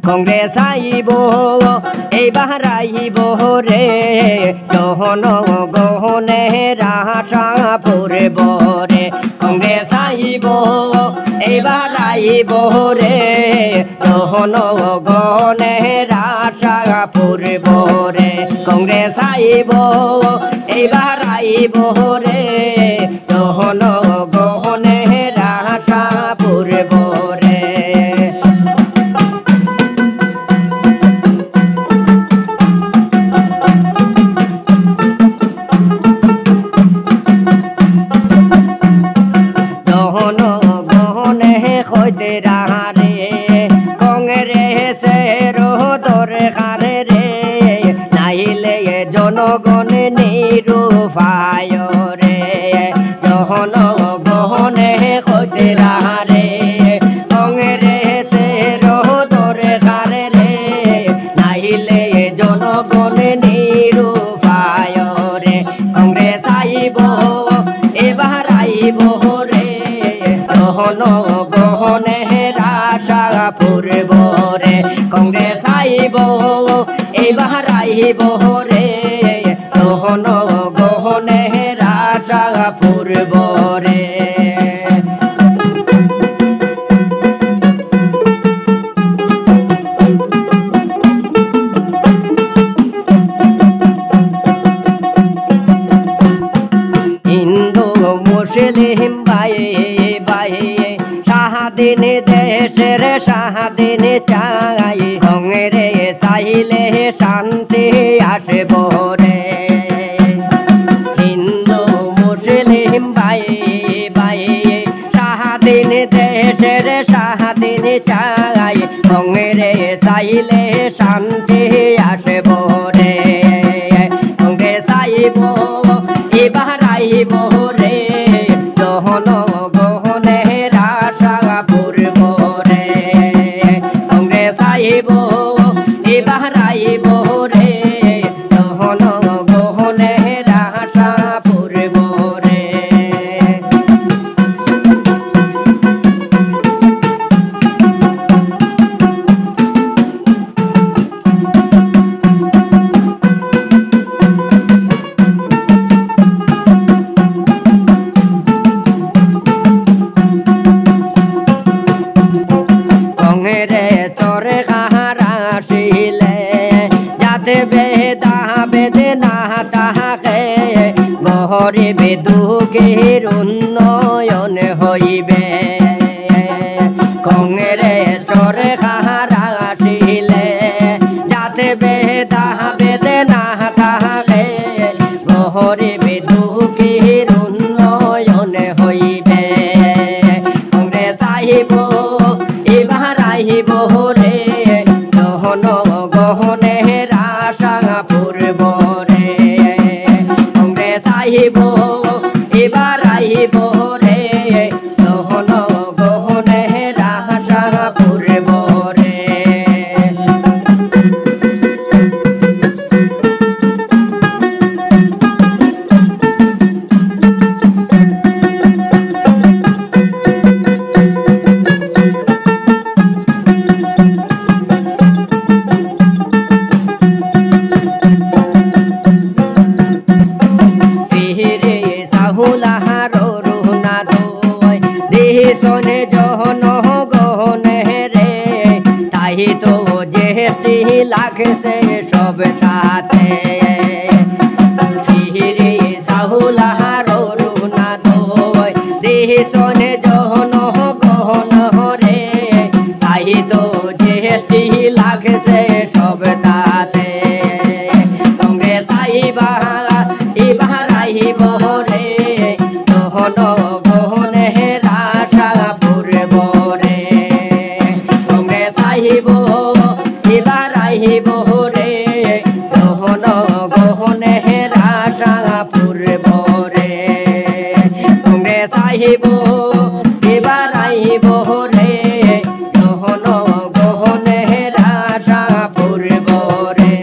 কংগ্রেস আইব এইবার আইব রে গহন গহনে রাশা পড়ব রে কংগ্রেস আইব এইবার আইব রে গহন গহনে রাশা পড়ব রে কংগ্রেস আইব এইবার আইব রে গহন গহনে রাশা পড়ব রে হইতে রাহারে কংগ্রেসের দরকার রে নাইলে জনগণ নিরুপায় রে জন গহনে হইতে রাহারে কংগ্রেসের দরকার রে নাইলে জনগণ নিরুপায় রে কংগ্রেস আইব এবার আইব রে গহন গহনে রাশা পড়ব রে কংগ্রেস আইব এইবার আইব রে গহন গহনে রাশা পড়ব রে হিন্দু মুসলিম ভাই শাহাদিন দেশের শাহাদিন চাই সঙ্গে চাইলে শান্তি আসব রে হিন্দু মুসলিম ভাই শাহাদিন দেশের শাহাদিন চাই সঙ্গে চাইলে শান্তি আসব রে সঙ্গে চাইব এবার আইব রে গহন গহনে রাশা পড়ব রে কংগ্রেস আইব এবার আইব রে গহন গহনে রাশা পড়ব রে গরিব দুঃখের উন্নয়ন হইবে কংগ্রেসর কাহারা আসিলে যাতে বেদা বেদে না থাকে গরিব দুঃখের উন্নয়ন হইবে কংগ্রেস আইব এবার আইব রে গহন গহনে রাশা পড়ব রে কংগ্রেস আইব এবার আইব রে গহন গহনে রাশা পড়ব রে দেশনে জহন গহনে রে তাই তো যেটি লাগছে সব সাথে ফিরে সাহুলাহার রুনা দোয় দেশনে জহন গহন রে তাই তো যেটি লাগছে সব তাতে কংগ্রেস আইবা এবার আইব রে গহন গহনে রাশা পড়ব রে কংগ্রেস আইব এবার আইব রে গহন গহনে রাশা পড়ব রে কংগ্রেস আইব এবার আইব রে গহন গহনে রাশা পড়ব রে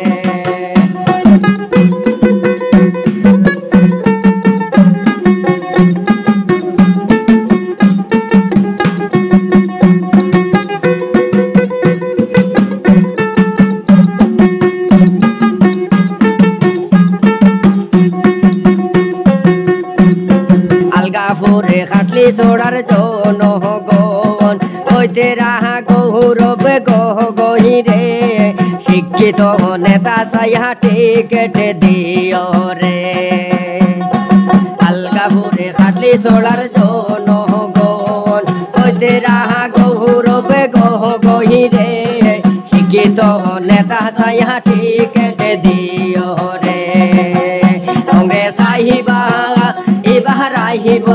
খাটলি ছোড়ার জন গন হইতে রাহা গৌরব গহ গহিরে শিক্ষিত নেতা চাইয়া টিকেট দিও রে আলগাপুরে খাটলি ছোড়ার জন গন হইতে রাহা গৌরব গহ গহিরে শিক্ষিত নেতা চাইয়া টিকেট দিও রে কংগ্রেস আহিবা এবার আহিব